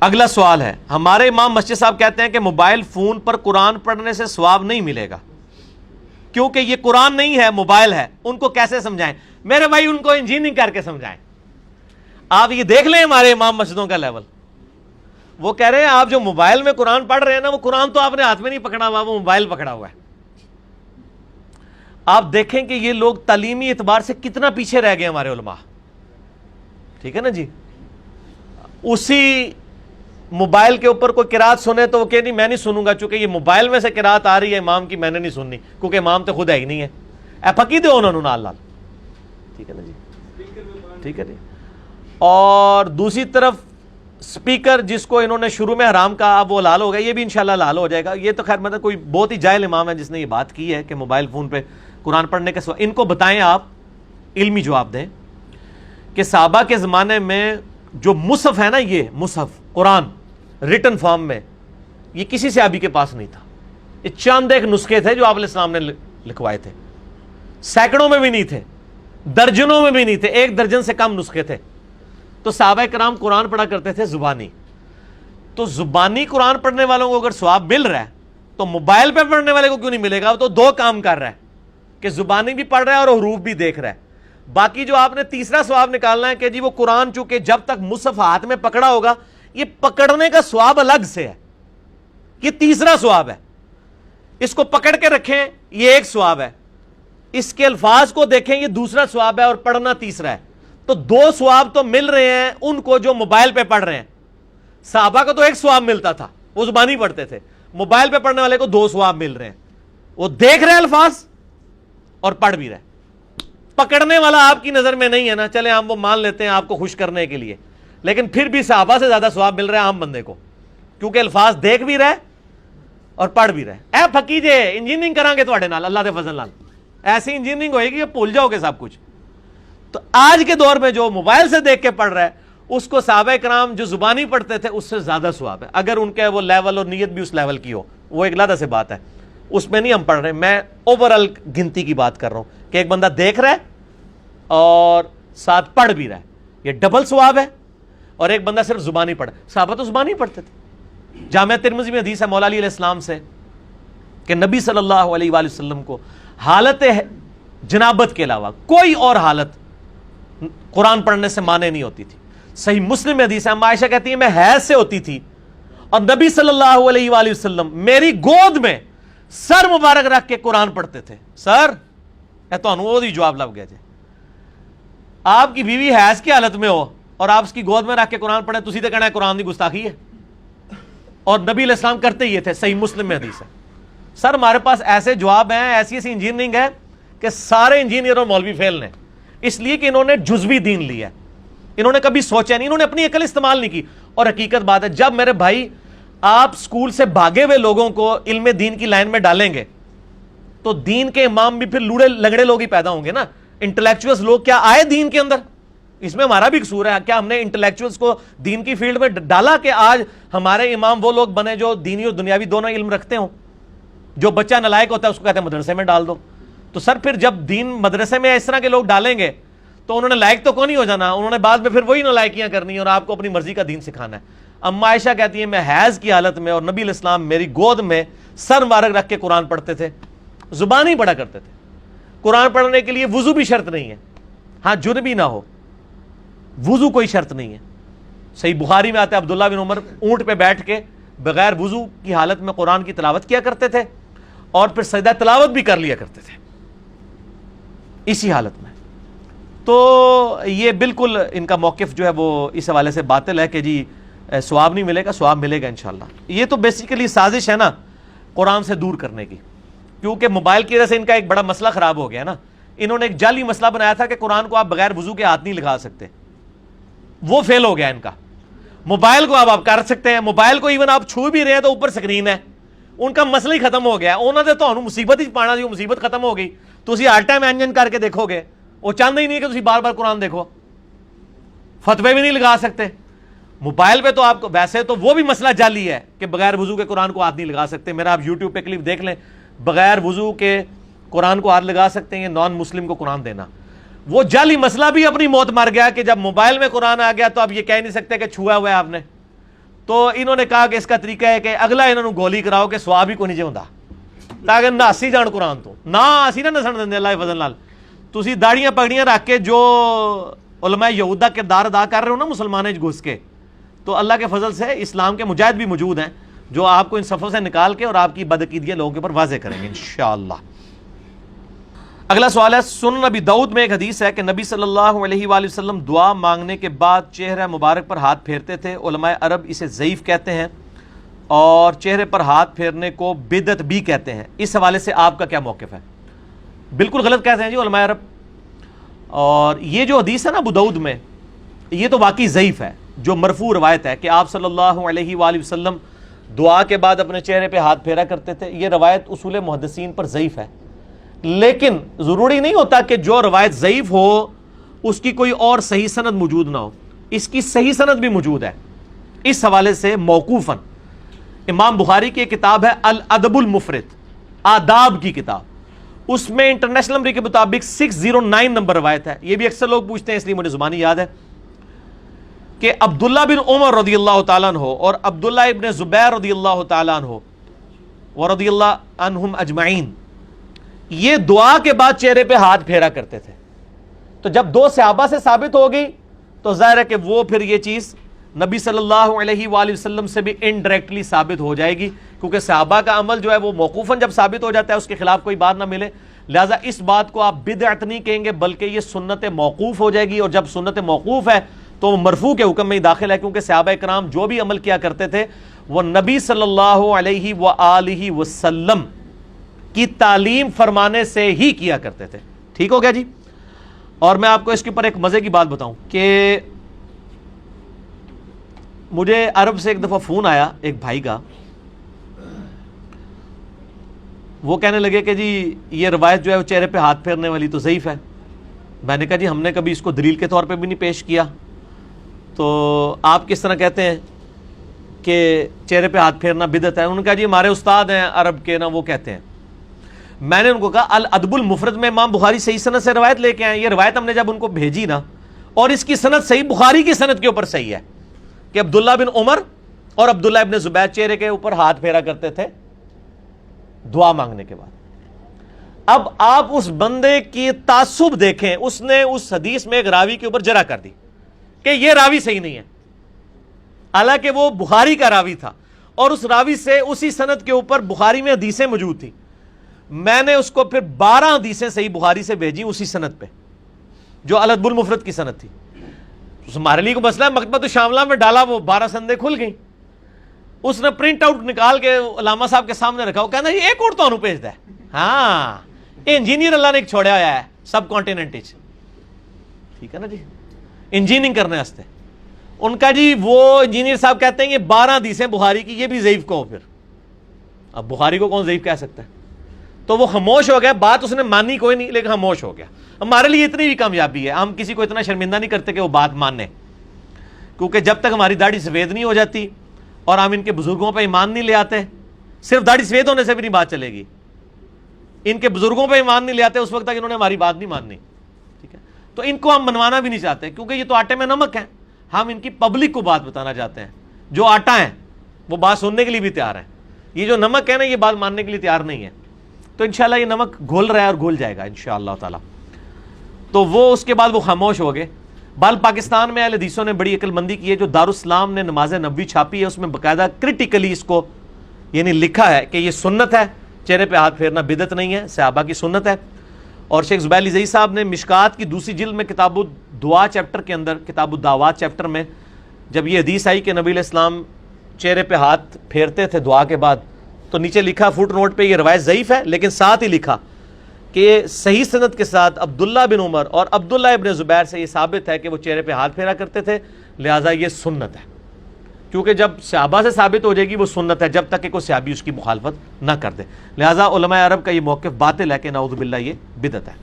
اگلا سوال ہے، ہمارے امام مسجد صاحب کہتے ہیں کہ موبائل فون پر قرآن پڑھنے سے ثواب نہیں ملے گا کیونکہ یہ قرآن نہیں ہے، موبائل ہے. ان کو کیسے سمجھائیں؟ میرے بھائی ان کو انجینئرنگ کر کے سمجھائیں. آپ یہ دیکھ لیں ہمارے امام مسجدوں کا لیول. وہ کہہ رہے ہیں آپ جو موبائل میں قرآن پڑھ رہے ہیں نا، وہ قرآن تو آپ نے ہاتھ میں نہیں پکڑا ہوا، وہ موبائل پکڑا ہوا ہے. آپ دیکھیں کہ یہ لوگ تعلیمی اعتبار سے کتنا پیچھے رہ گئے ہمارے علماء. ٹھیک ہے نا جی. اسی موبائل کے اوپر کوئی قرات سنے تو وہ کہ نہیں میں نہیں سنوں گا، چونکہ یہ موبائل میں سے قرات آ رہی ہے امام کی، میں نے نہیں سننی کیونکہ امام تو خود ہے ہی نہیں ہے. اے پکی دے انہوں نے نال نال. ٹھیک ہے نا جی. ٹھیک ہے جی. اور دوسری طرف سپیکر جس کو انہوں نے شروع میں حرام کہا، اب وہ حلال ہو گیا، یہ بھی انشاءاللہ حلال ہو جائے گا. یہ تو خیر مطلب کوئی بہت ہی جاہل امام ہے جس نے یہ بات کی ہے کہ موبائل فون پہ قرآن پڑھنے کے سوا. ان کو بتائیں، آپ علمی جواب دیں کہ صحابہ کے زمانے میں جو مصحف ہے نا، یہ مصحف قرآن ریٹن فارم میں، یہ کسی صحابی کے پاس نہیں تھا. یہ چند ایک نسخے تھے جو آپ علیہ السلام نے لکھوائے تھے. سینکڑوں میں بھی نہیں تھے، درجنوں میں بھی نہیں تھے، 1 درجن سے کم نسخے تھے. تو صحابہ کرام قرآن پڑھا کرتے تھے زبانی. تو زبانی قرآن پڑھنے والوں کو اگر ثواب مل رہا ہے تو موبائل پہ پڑھنے والے کو کیوں نہیں ملے گا؟ تو 2 کام کر رہا ہے کہ زبانی بھی پڑھ رہا ہے اور حروف بھی دیکھ رہا ہے. باقی جو آپ نے تیسرا ثواب نکالنا ہے کہ جی وہ قرآن چونکہ جب تک مصحف ہاتھ میں پکڑا ہوگا، یہ پکڑنے کا ثواب الگ سے ہے، یہ تیسرا ثواب ہے. اس کو پکڑ کے رکھیں، یہ ایک ثواب ہے. اس کے الفاظ کو دیکھیں، یہ دوسرا ثواب ہے، اور پڑھنا تیسرا ہے. تو 2 ثواب تو مل رہے ہیں ان کو جو موبائل پہ پڑھ رہے ہیں. صحابہ کو تو 1 ثواب ملتا تھا، وہ زبانی پڑھتے تھے. موبائل پہ پڑھنے والے کو 2 ثواب مل رہے ہیں، وہ دیکھ رہے الفاظ اور پڑھ بھی رہے. پکڑنے والا آپ کی نظر میں نہیں ہے نا، چلے ہم وہ مان لیتے ہیں آپ کو خوش کرنے کے لیے، لیکن پھر بھی صحابہ سے زیادہ ثواب مل رہا ہے عام بندے کو، کیونکہ الفاظ دیکھ بھی رہے اور پڑھ بھی رہے. اے پھکی جے انجینئرنگ کریں گے تواڈے نال، اللہ دے فضل نال ایسی انجینئرنگ ہوئے گی کہ بھول جاؤ گے سب کچھ. تو آج کے دور میں جو موبائل سے دیکھ کے پڑھ رہا ہے اس کو صحابہ کرام جو زبانی پڑھتے تھے اس سے زیادہ ثواب ہے، اگر ان کے وہ لیول اور نیت بھی اس لیول کی ہو. وہ ایک علیحدہ سے بات ہے، اس میں نہیں ہم پڑھ رہے. میں اوورال گنتی کی بات کر رہا ہوں کہ ایک بندہ دیکھ رہا ہے اور ساتھ پڑھ بھی رہا ہے، یہ ڈبل ثواب ہے. اور ایک بندہ صرف زبانی پڑھا. صحابہ تو زبانی پڑھتے تھے. جامعہ ترمذی میں حدیث ہے مولا علی علیہ السلام سے کہ نبی صلی اللہ علیہ وآلہ وسلم کو حالت جنابت کے علاوہ کوئی اور حالت قرآن پڑھنے سے مانے نہیں ہوتی تھی. صحیح مسلم میں حدیث ہے، عائشہ کہتی ہے میں حیض سے ہوتی تھی اور نبی صلی اللہ علیہ وآلہ وسلم میری گود میں سر مبارک رکھ کے قرآن پڑھتے تھے. سر اے تو وہ جواب لگ گیا جی. آپ کی بیوی حیض کی حالت میں ہو اور آپ اس کی گود میں رکھ کے قرآن پڑھیں، تسی تے کہنا ہے قرآن دی گستاخی ہے. اور نبی علیہ السلام کرتے یہ تھے، صحیح مسلم میں حدیث ہے. سر ہمارے پاس ایسے جواب ہیں، ایسی ایسی انجینئرنگ ہے کہ سارے انجینئر اور مولوی فیل نے، اس لیے کہ انہوں نے جزوی دین لیا ہے، انہوں نے کبھی سوچا نہیں، انہوں نے اپنی عقل استعمال نہیں کی. اور حقیقت بات ہے جب میرے بھائی آپ سکول سے بھاگے ہوئے لوگوں کو علم دین کی لائن میں ڈالیں گے تو دین کے امام بھی پھر لوڑے لنگڑے لوگ ہی پیدا ہوں گے نا. انٹلیکچوئلز لوگ کیا آئے دین کے اندر؟ اس میں ہمارا بھی قصور ہے کیا ہم نے انٹلیکچوئلز کو دین کی فیلڈ میں ڈالا کہ آج ہمارے امام وہ لوگ بنے جو دینی اور دنیاوی دونوں علم رکھتے ہوں؟ جو بچہ نالائق ہوتا ہے اس کو کہتے ہیں مدرسے میں ڈال دو. تو سر پھر جب دین مدرسے میں اس طرح کے لوگ ڈالیں گے تو انہوں نے لائق تو کون نہیں ہو جانا، انہوں نے بعد میں پھر وہی نالائکیاں کرنی اور آپ کو اپنی مرضی کا دین سکھانا ہے. اما عائشہ کہتی ہے میں حیض کی حالت میں اور نبی علیہ السلام میری گود میں سر مبارک رکھ کے قرآن پڑھتے تھے، زبانی پڑھا کرتے تھے. قرآن پڑھنے کے لیے وضو بھی شرط نہیں ہے، ہاں جنبی نہ ہو، وضو کوئی شرط نہیں ہے. صحیح بخاری میں آتا ہے عبداللہ بن عمر اونٹ پہ بیٹھ کے بغیر وضو کی حالت میں قرآن کی تلاوت کیا کرتے تھے اور پھر سجدہ تلاوت بھی کر لیا کرتے تھے اسی حالت میں. تو یہ بالکل ان کا موقف جو ہے وہ اس حوالے سے باطل ہے کہ جی ثواب نہیں ملے گا. ثواب ملے گا انشاءاللہ. یہ تو بیسیکلی سازش ہے نا قرآن سے دور کرنے کی، کیونکہ موبائل کی وجہ سے ان کا ایک بڑا مسئلہ خراب ہو گیا نا. انہوں نے ایک جعلی مسئلہ بنایا تھا کہ قرآن کو آپ بغیر وضو کے ہاتھ نہیں لگا سکتے، وہ فیل ہو گیا ان کا. موبائل کو آپ کر سکتے ہیں، موبائل کو ایون آپ چھو بھی رہے ہیں تو اوپر سکرین ہے. ان کا مسئلہ ہی ختم ہو گیا. انہوں نے تو مصیبت ہی پانا جی، مصیبت ختم ہو گئی. تو اسی ہر ٹائم انجن کر کے دیکھو گے، وہ چاہتے ہی نہیں کہ تسی بار بار قرآن دیکھو. فتوے بھی نہیں لگا سکتے موبائل پہ. تو آپ کو ویسے تو وہ بھی مسئلہ جعلی ہے کہ بغیر وضو کے قرآن کو ہاتھ نہیں لگا سکتے. میرا آپ یوٹیوب پہ کلپ دیکھ لیں، بغیر وضو کے قرآن کو ہاتھ لگا سکتے ہیں نان مسلم کو قرآن دینا. وہ جعلی مسئلہ بھی اپنی موت مر گیا کہ جب موبائل میں قرآن آ گیا تو اب یہ کہہ نہیں سکتے کہ چھوا ہوا ہے آپ نے. تو انہوں نے کہا کہ اس کا طریقہ ہے کہ اگلا انہوں نے گولی کراؤ کہ سواب ہی کو نہیں ہوندا تاکہ ناسی جان قرآن تو نہ اسی نہ نسن دیں اللہ فضل نال تسی داڑیاں پگڑیاں رکھ کے جو علماء یہود دا کردار ادا کر رہے ہو نا مسلمانوں گھس کے، تو اللہ کے فضل سے اسلام کے مجاہد بھی موجود ہیں جو آپ کو ان صفوں سے نکال کے اور آپ کی بدعقیدگیاں لوگوں کے اوپر واضح کریں گے انشاءاللہ۔ اگلا سوال ہے، سنن نبی داؤد میں ایک حدیث ہے کہ نبی صلی اللہ علیہ وآلہ وسلم دعا مانگنے کے بعد چہرہ مبارک پر ہاتھ پھیرتے تھے، علماء عرب اسے ضعیف کہتے ہیں اور چہرے پر ہاتھ پھیرنے کو بدعت بھی کہتے ہیں، اس حوالے سے آپ کا کیا موقف ہے؟ بالکل غلط کہتے ہیں جی علماء عرب، اور یہ جو حدیث ہے نا ابو داؤد میں یہ تو واقعی ضعیف ہے، جو مرفوع روایت ہے کہ آپ صلی اللہ علیہ وآلہ وسلم دعا کے بعد اپنے چہرے پہ ہاتھ پھیرا کرتے تھے، یہ روایت اصول محدثین پر ضعیف ہے، لیکن ضروری نہیں ہوتا کہ جو روایت ضعیف ہو اس کی کوئی اور صحیح سند موجود نہ ہو، اس کی صحیح سند بھی موجود ہے۔ اس حوالے سے موقوفاً امام بخاری کی ایک کتاب ہے الادب المفرد، آداب کی کتاب، اس میں انٹرنیشنل نمبر کے مطابق 609 نمبر روایت ہے، یہ بھی اکثر لوگ پوچھتے ہیں اس لیے مجھے زبانی یاد ہے، کہ عبداللہ بن عمر رضی اللہ تعالیٰ عنہ اور عبداللہ ابن زبیر رضی اللہ تعالیٰ عنہ ورضی اللہ عنہم اجمعین یہ دعا کے بعد چہرے پہ ہاتھ پھیرا کرتے تھے۔ تو جب دو صحابہ سے ثابت ہو گئی تو ظاہر ہے کہ وہ پھر یہ چیز نبی صلی اللہ علیہ وآلہ وسلم سے بھی انڈائریکٹلی ثابت ہو جائے گی، کیونکہ صحابہ کا عمل جو ہے وہ موقوفاً جب ثابت ہو جاتا ہے اس کے خلاف کوئی بات نہ ملے، لہٰذا اس بات کو آپ بدعت نہیں کہیں گے بلکہ یہ سنت موقوف ہو جائے گی، اور جب سنت موقوف ہے تو وہ مرفوع کے حکم میں ہی داخل ہے، کیونکہ صحابہ کرام جو بھی عمل کیا کرتے تھے وہ نبی صلی اللہ علیہ وآلہ وسلم کی تعلیم فرمانے سے ہی کیا کرتے تھے۔ ٹھیک ہو گیا جی؟ اور میں آپ کو اس کے اوپر ایک مزے کی بات بتاؤں کہ مجھے عرب سے ایک دفعہ فون آیا ایک بھائی کا، وہ کہنے لگے کہ جی یہ روایت جو ہے وہ چہرے پہ ہاتھ پھیرنے والی تو ضعیف ہے۔ میں نے کہا جی ہم نے کبھی اس کو دلیل کے طور پہ بھی نہیں پیش کیا، تو آپ کس طرح کہتے ہیں کہ چہرے پہ ہاتھ پھیرنا بدعت ہے؟ انہوں نے کہا جی ہمارے استاد ہیں عرب کے نا وہ کہتے ہیں۔ میں نے ان کو کہا الادب المفرد میں امام بخاری صحیح سند سے روایت لے کے آئے، یہ روایت ہم نے جب ان کو بھیجی نا اور اس کی سند صحیح بخاری کی سند کے اوپر صحیح ہے کہ عبداللہ بن عمر اور عبداللہ ابن زبیر چہرے کے اوپر ہاتھ پھیرا کرتے تھے دعا مانگنے کے بعد۔ اب آپ اس بندے کی تعصب دیکھیں، اس نے اس حدیث میں ایک راوی کے اوپر جرح کر دی کہ یہ راوی صحیح نہیں ہے، حالانکہ وہ بخاری کا راوی تھا اور اس راوی سے اسی سند کے اوپر بخاری میں حدیثیں موجود تھی۔ میں نے اس کو پھر 12 حدیثیں صحیح بخاری سے بھیجی اسی سند پہ جو الادب المفرد کی سند تھی۔ ہمارے لیے کو مسئلہ ہے، مکتبۃ الشاملہ میں ڈالا، وہ 12 سندیں کھل گئیں، اس نے پرنٹ آؤٹ نکال کے علامہ صاحب کے سامنے رکھا، وہ کہنا یہ ایک اور تو بھیجتا ہے، ہاں انجینئر اللہ نے ایک چھوڑیا ہوا ہے سب کانٹیننٹ، ٹھیک ہے نا جی، انجینئرنگ کرنے واسطے۔ ان کا جی وہ انجینئر صاحب کہتے ہیں یہ 12 حدیثیں بخاری کی، یہ بھی ضعیف کہو پھر۔ اب بخاری کو کون ضعیف کہہ سکتا ہے؟ تو وہ خاموش ہو گیا، بات اس نے مانی کوئی نہیں لیکن خاموش ہو گیا۔ ہمارے لیے اتنی بھی کامیابی ہے، ہم کسی کو اتنا شرمندہ نہیں کرتے کہ وہ بات ماننے، کیونکہ جب تک ہماری داڑھی سفید نہیں ہو جاتی اور ہم ان کے بزرگوں پہ ایمان نہیں لے آتے، صرف داڑھی سفید ہونے سے بھی نہیں بات چلے گی، ان کے بزرگوں پہ ایمان نہیں لے آتے اس وقت تک انہوں نے ہماری بات نہیں ماننی، ٹھیک ہے؟ تو ان کو ہم منوانا بھی نہیں چاہتے کیونکہ یہ تو آٹے میں نمک ہے، ہم ان کی پبلک کو بات بتانا چاہتے ہیں، جو آٹا ہیں وہ بات سننے کے لیے بھی تیار ہیں، یہ جو نمک ہے نا یہ بات ماننے کے لیے تیار نہیں ہے۔ تو انشاءاللہ یہ نمک گھول رہا ہے اور گھول جائے گا انشاءاللہ تعالی۔ تو وہ اس کے بعد وہ خاموش ہو گئے۔ بال پاکستان میں اہل حدیثوں نے بڑی عقل مندی کی ہے، جو دارالاسلام نے نماز نبوی چھاپی ہے اس میں باقاعدہ کرٹیکلی اس کو یعنی لکھا ہے کہ یہ سنت ہے، چہرے پہ ہاتھ پھیرنا بدعت نہیں ہے، صحابہ کی سنت ہے۔ اور شیخ زبیر علی صاحب نے مشکات کی دوسری جلد میں کتاب الدعا چیپٹر کے اندر، کتاب الدعوات چیپٹر میں جب یہ حدیث آئی کہ نبی علیہ السلام چہرے پہ ہاتھ پھیرتے تھے دعا کے بعد، تو نیچے لکھا فٹ نوٹ پہ یہ روایت ضعیف ہے، لیکن ساتھ ہی لکھا کہ صحیح سند کے ساتھ عبداللہ بن عمر اور عبداللہ ابن زبیر سے یہ ثابت ہے کہ وہ چہرے پہ ہاتھ پھیرا کرتے تھے، لہٰذا یہ سنت ہے، کیونکہ جب صحابہ سے ثابت ہو جائے گی وہ سنت ہے جب تک کہ کوئی صحابی اس کی مخالفت نہ کر دے، لہٰذا علماء عرب کا یہ موقف باطل ہے کہ نعوذ باللہ یہ بدعت ہے۔